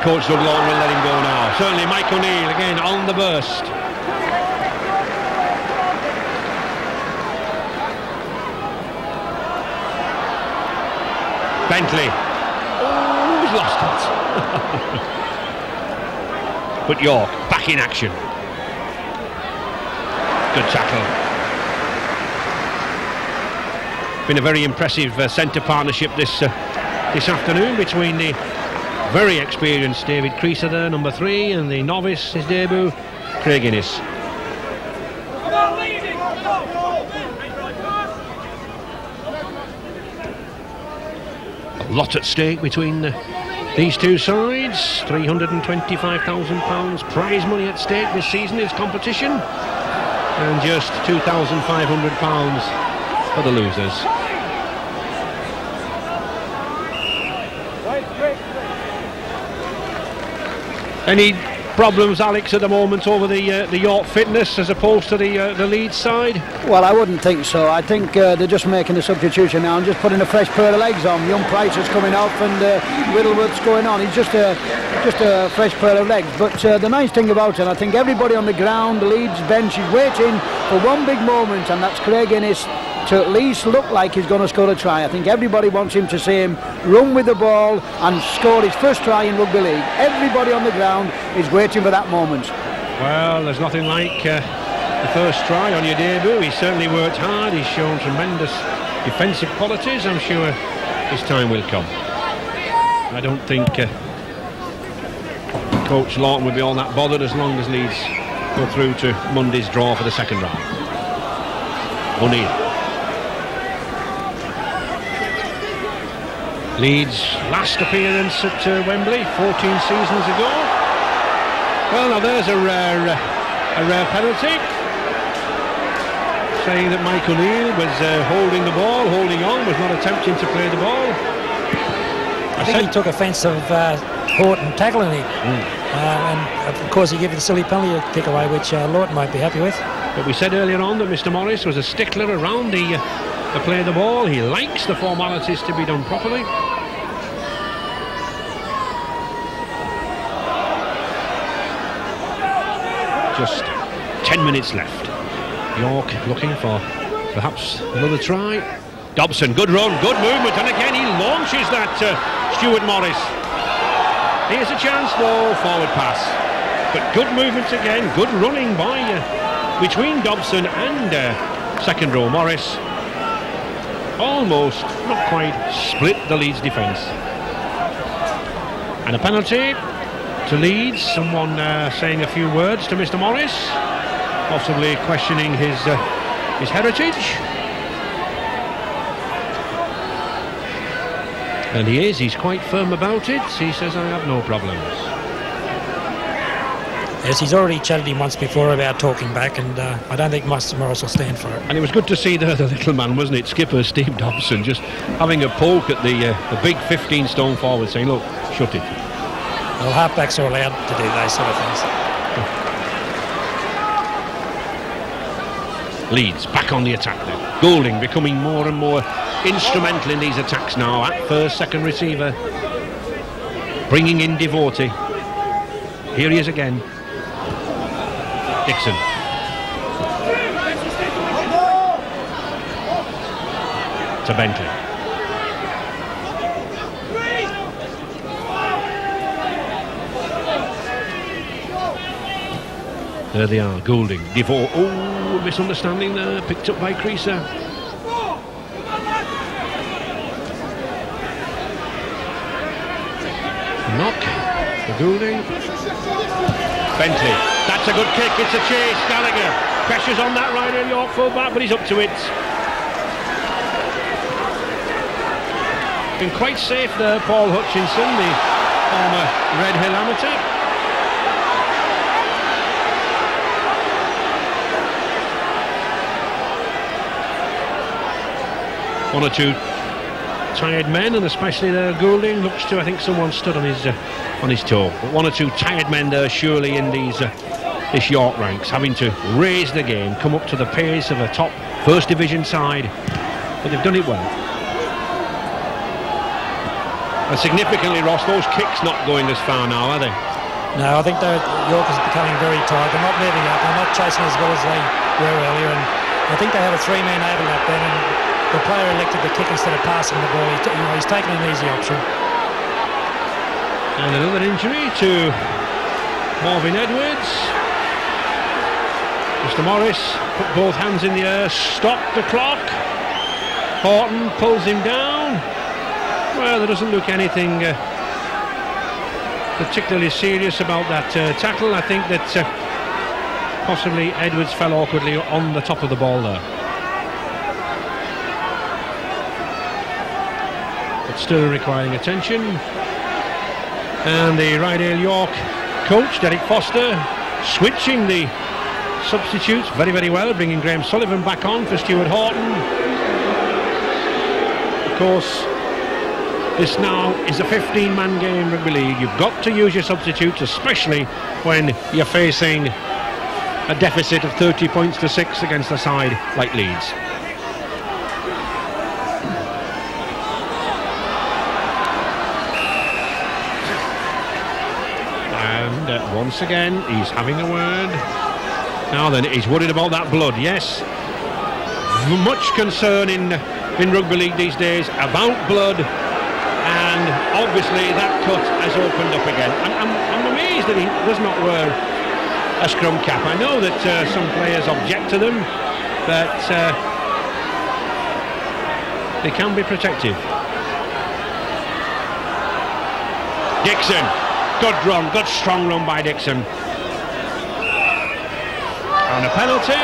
Coach Doug Lawton will let him go now. Certainly Mike O'Neill again on the burst. Bentley. Oh, he's lost it. But York back in action. Good tackle. Been a very impressive centre partnership this afternoon between the very experienced David Creaser there, number 3, and the novice, his debut, Craig Innes. A lot at stake between these two sides. £325,000 prize money at stake this season is competition, and just £2,500 for the losers. Any problems, Alex, at the moment over the York fitness as opposed to the Leeds side? Well, I wouldn't think so. I think they're just making a substitution now and just putting a fresh pair of legs on. Young Price is coming off and Whittleworth's going on. He's just a fresh pair of legs. But the nice thing about it, I think everybody on the ground, the Leeds bench, is waiting for one big moment, and that's Craig Innes to at least look like he's going to score a try. I think everybody wants him to see him run with the ball and score his first try in rugby league. Everybody on the ground is waiting for that moment. Well, there's nothing like the first try on your debut. He's certainly worked hard. He's shown tremendous defensive qualities. I'm sure his time will come. I don't think Coach Lawton will be all that bothered as long as Leeds go through to Monday's draw for the second round. O'Neill. Leeds' last appearance at Wembley 14 seasons ago. Well, now there's a rare penalty, saying that Mike O'Neill was holding the ball, holding on, was not attempting to play the ball. I think he took offence of Horton tackling him. And of course he gave the silly penalty kick away, which Lawton might be happy with. But we said earlier on that Mr. Morris was a stickler around the play of the ball. He likes the formalities to be done properly. Just 10 minutes left. York looking for perhaps another try. Dobson, good run, good movement, and again he launches that Stuart Morris. Here's a chance, no forward pass. But good movement again, good running by between Dobson and second row Morris. Almost, not quite, split the Leeds defence. And a penalty to Leeds. Someone saying a few words to Mr. Morris, possibly questioning his heritage. And he's quite firm about it. He says, I have no problems. Yes, he's already chatted him once before about talking back, and I don't think Mr. Morris will stand for it. And it was good to see the little man, wasn't it? Skipper Steve Dobson just having a poke at the big 15-stone forward, saying, look, shut it. Well, halfbacks are allowed to do those sort of things. Leeds back on the attack now. Goulding becoming more and more instrumental in these attacks now. At first, second receiver. Bringing in Devotee. Here he is again. Dixon. To Bentley. There they are, Goulding, Devotee. Oh, misunderstanding there, picked up by Creaser. Knock for Goulding. Bentley, that's a good kick, it's a chase. Gallagher pressures on that right York full-back, but he's up to it. Been quite safe there, Paul Hutchinson, the former Red Hill amateur. One or two tired men, and especially there Goulding looks to, I think someone stood on his toe. But one or two tired men there surely in this York ranks, having to raise the game, come up to the pace of a top first division side, but they've done it well. And significantly, Ross, those kicks not going as far now, are they? No, I think York is becoming very tired. They're not moving up, they're not chasing as well as they were earlier, and I think they had a three-man overlap then, and the player elected to kick instead of passing the ball. He's taken an easy option. And another injury to Marvin Edwards. Mr. Morris put both hands in the air, stopped the clock. Horton pulls him down. Well, there doesn't look anything particularly serious about that tackle. I think that possibly Edwards fell awkwardly on the top of the ball there. Still requiring attention. And the Rydale York coach, Derek Foster, switching the substitutes very, very well, bringing Graham Sullivan back on for Stuart Horton. Of course, this now is a 15-man game, rugby league. You've got to use your substitutes, especially when you're facing a deficit of 30 points to 6 against a side like Leeds. Once again, he's having a word. Now then, he's worried about that blood, yes. Much concern in rugby league these days about blood, and obviously that cut has opened up again. I'm amazed that he does not wear a scrum cap. I know that some players object to them, but they can be protective. Dixon. Good run, good strong run by Dixon. And a penalty.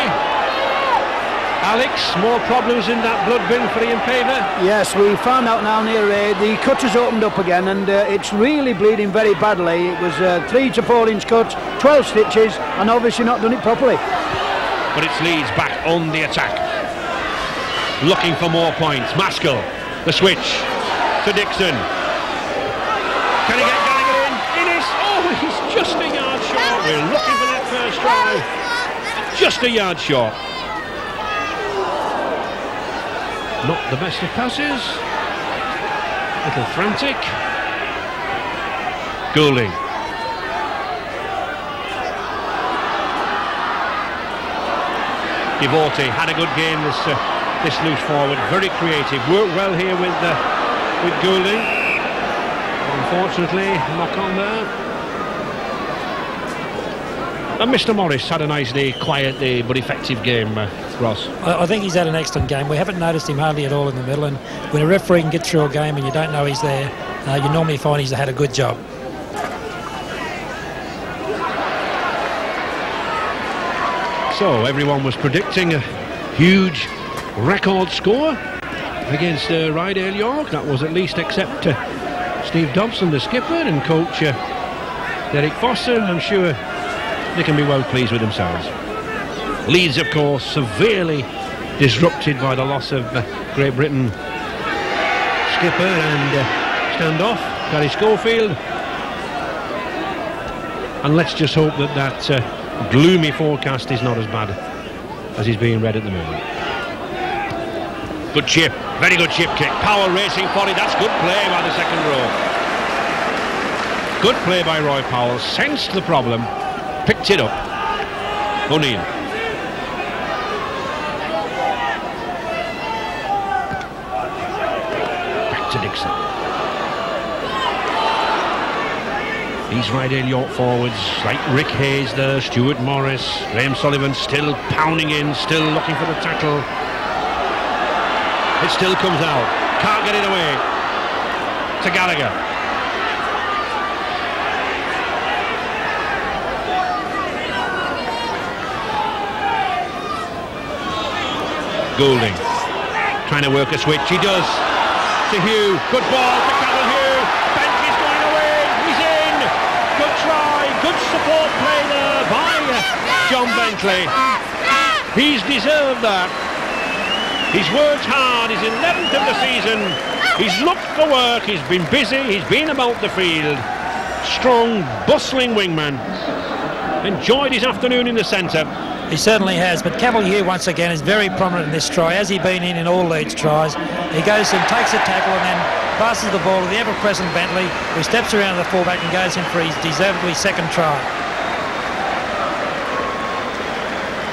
Alex, more problems in that blood bin for Ian Paver? Yes, we found out now near the cut has opened up again, and it's really bleeding very badly. It was 3 to 4 inch cut, 12 stitches, and obviously not done it properly. But it's Leeds back on the attack, looking for more points. Maskell, the switch to Dixon. Can he get Gallagher in? Innes, oh, he's just a yard short. We're looking for that first try. Just a yard short. Not the best of passes. Little frantic. Goulding. Devote had a good game, this loose forward, very creative, worked well here with Goulding. Unfortunately, knock on there. And Mr. Morris had a nicely quiet but effective game, Ross. I think he's had an excellent game. We haven't noticed him hardly at all in the middle, and when a referee can get through a game and you don't know he's there, you normally find he's had a good job. So everyone was predicting a huge record score against Rydale York. That was at least, except Steve Dobson, the skipper, and coach Derek Foster. I'm sure they can be well pleased with themselves. Leeds, of course, severely disrupted by the loss of Great Britain skipper and standoff, Gary Schofield. And let's just hope that gloomy forecast is not as bad as is being read at the moment. Good chip, very good chip kick. Power racing for it. That's good play by the second row. Good play by Roy Powell. Sensed the problem, picked it up. O'Neill. Back to Dixon. These Rydale York forwards, like Rick Hayes there, Stuart Morris, Graham Sullivan still pounding in, still looking for the tackle. It still comes out. Can't get it away. To Gallagher. Goulding. Trying to work a switch. He does. To Hugh. Good ball to Cavill Hugh. Bentley's going away. He's in. Good try. Good support play there by John Bentley. He's deserved that. He's worked hard. He's 11th of the season. He's looked for work. He's been busy. He's been about the field. Strong, bustling wingman. Enjoyed his afternoon in the centre. He certainly has, but Cavalier once again is very prominent in this try, as he's been in all Leeds tries. He goes in, takes a tackle, and then passes the ball to the ever-present Bentley, who steps around the fullback and goes in for his deservedly second try.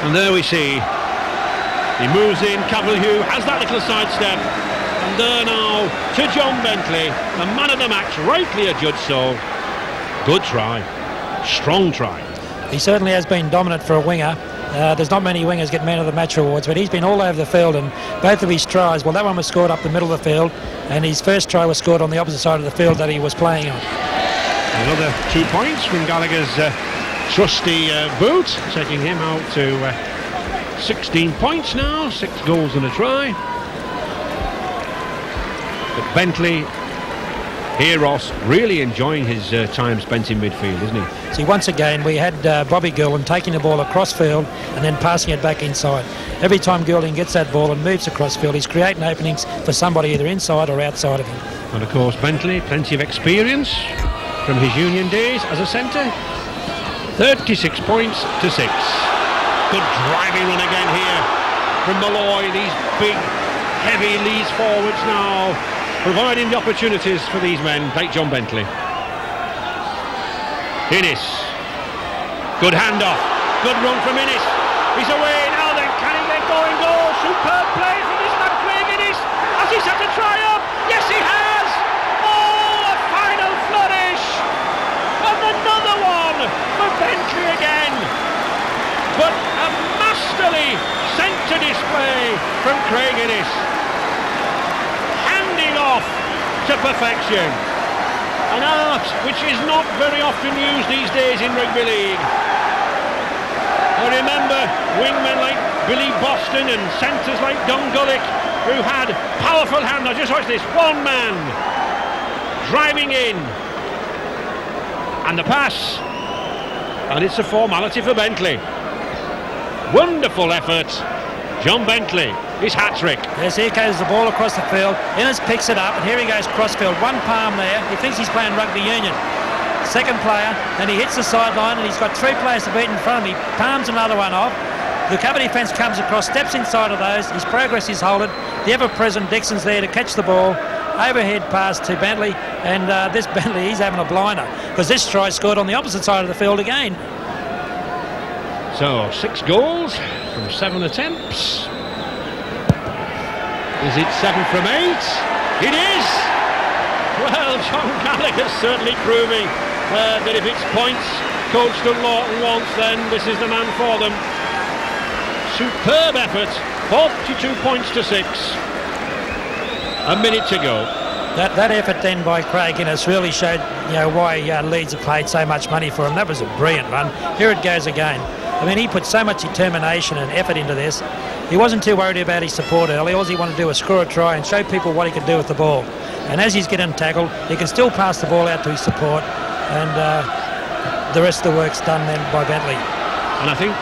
And there we see, he moves in, Cavill has that little sidestep, and there now to John Bentley, the man of the match, rightly adjudged so. Good try, strong try. He certainly has been dominant for a winger. There's not many wingers get man of the match awards, but he's been all over the field, and both of his tries, well, that one was scored up the middle of the field, and his first try was scored on the opposite side of the field that he was playing on. Another 2 points from Gallagher's trusty boot, taking him out to 16 points now, 6 goals and a try. But Bentley, here Ross, really enjoying his time spent in midfield, isn't he? See, once again, we had Bobby Goulding taking the ball across field and then passing it back inside. Every time Goulding gets that ball and moves across field, he's creating openings for somebody either inside or outside of him. And of course, Bentley, plenty of experience from his Union days as a centre. 36 points to 6. Good driving run again here from Malloy. These big, heavy Leeds forwards now, providing the opportunities for these men like John Bentley. Innes. Good handoff. Good run from Innes. He's away now then. Can he get going? Goal. Superb play from this man Craig Innes. Has he set a try up? Yes, he has. Oh, a final flourish. And another one for Bentley again. But a masterly centre display from Craig Innes. Off to perfection, an art which is not very often used these days in rugby league. I remember wingmen like Billy Boston and centres like Dungullick, who had powerful hand. Now just watch this, one man driving in, and the pass, and it's a formality for Bentley. Wonderful effort, John Bentley, his hat-trick. Yes, here goes the ball across the field. Innes picks it up, and here he goes crossfield. One palm there. He thinks he's playing rugby union. Second player, and he hits the sideline, and he's got three players to beat in front of him. He palms another one off. The cover defence comes across, steps inside of those. His progress is halted. The ever-present Dixon's there to catch the ball. Overhead pass to Bentley, and this Bentley, he's having a blinder, because this try scored on the opposite side of the field again. So 6 goals from 7 attempts. Is it 7 from 8? It is! Well, John Gallagher's certainly proving that if it's points Coach Dunlawton wants, then this is the man for them. Superb effort, 42 points to 6. A minute to go. That effort then by Craig Innes really showed, why Leeds have paid so much money for him. That was a brilliant run. Here it goes again. I mean, he put so much determination and effort into this. He wasn't too worried about his support early. All he wanted to do was score a try and show people what he could do with the ball. And as he's getting tackled, he can still pass the ball out to his support, and the rest of the work's done then by Bentley. And I think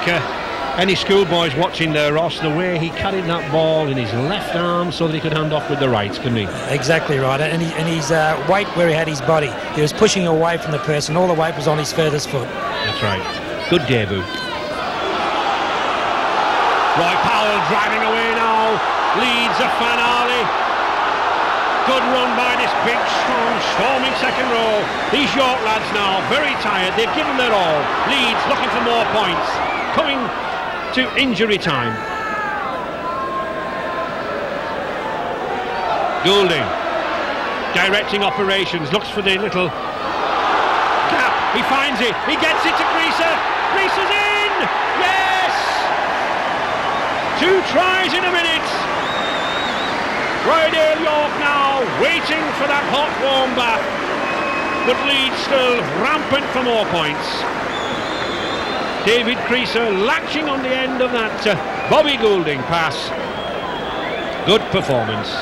any schoolboys watching there, Ross, the way he carried that ball in his left arm so that he could hand off with the right, couldn't he? Exactly right. And his weight where he had his body, he was pushing away from the person. All the weight was on his furthest foot. That's right. Good debut. Roy Powell driving away now. Leeds a finale. Good run by this big, strong, storming second row. These York lads now very tired. They've given their all. Leeds looking for more points. Coming to injury time. Goulding directing operations. Looks for the little gap. He finds it. He gets it to Creaser. Creaser's in. Yes! 2 tries in a minute. Rydale York now waiting for that hot warm bath, but Leeds still rampant for more points. David Creaser latching on the end of that Bobby Goulding pass. Good performance.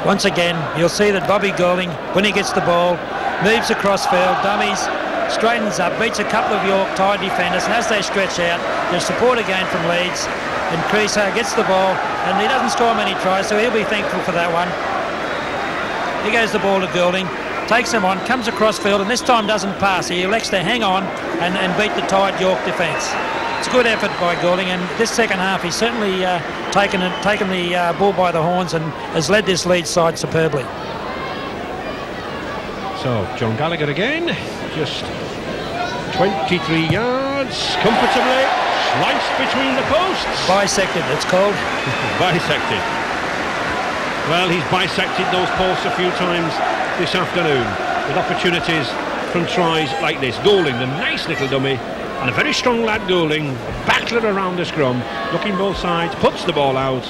Once again, you'll see that Bobby Goulding, when he gets the ball, moves across field, dummies, straightens up, beats a couple of York tied defenders, and as they stretch out, there's support again from Leeds. And Creaser gets the ball, and he doesn't score many tries, so he'll be thankful for that one. Here goes the ball to Goulding, takes him on, comes across field, and this time doesn't pass. He elects to hang on and beat the tied York defence. It's a good effort by Goulding, and this second half he's certainly taken the bull by the horns and has led this Leeds side superbly. So John Gallagher again, just 23 yards, comfortably. Sliced between the posts. Bisected, it's called. Bisected. Well, he's bisected those posts a few times this afternoon with opportunities from tries like this. Goulding, the nice little dummy, and a very strong lad Goulding, a battler around the scrum, looking both sides, puts the ball out.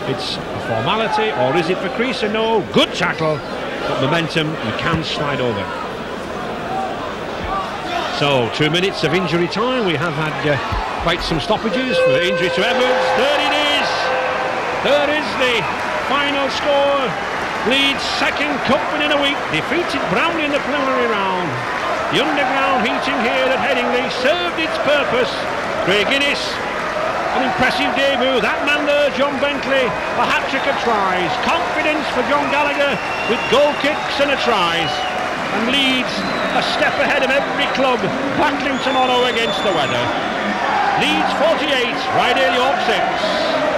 It's a formality, or is it for Creaser? No, good tackle, but momentum, you can slide over. So 2 minutes of injury time. We have had quite some stoppages for the injury to Edwards. There it is. There is the final score. Leeds second cup win in a week. Defeated Brownlee in the preliminary round. The underground heating here at Headingley served its purpose. Craig Innes, an impressive debut. That man there, John Bentley, a hat-trick of tries. Confidence for John Gallagher with goal kicks and a tries. And Leeds a step ahead of every club, battling tomorrow against the weather. Leeds 48, Rydale York 6.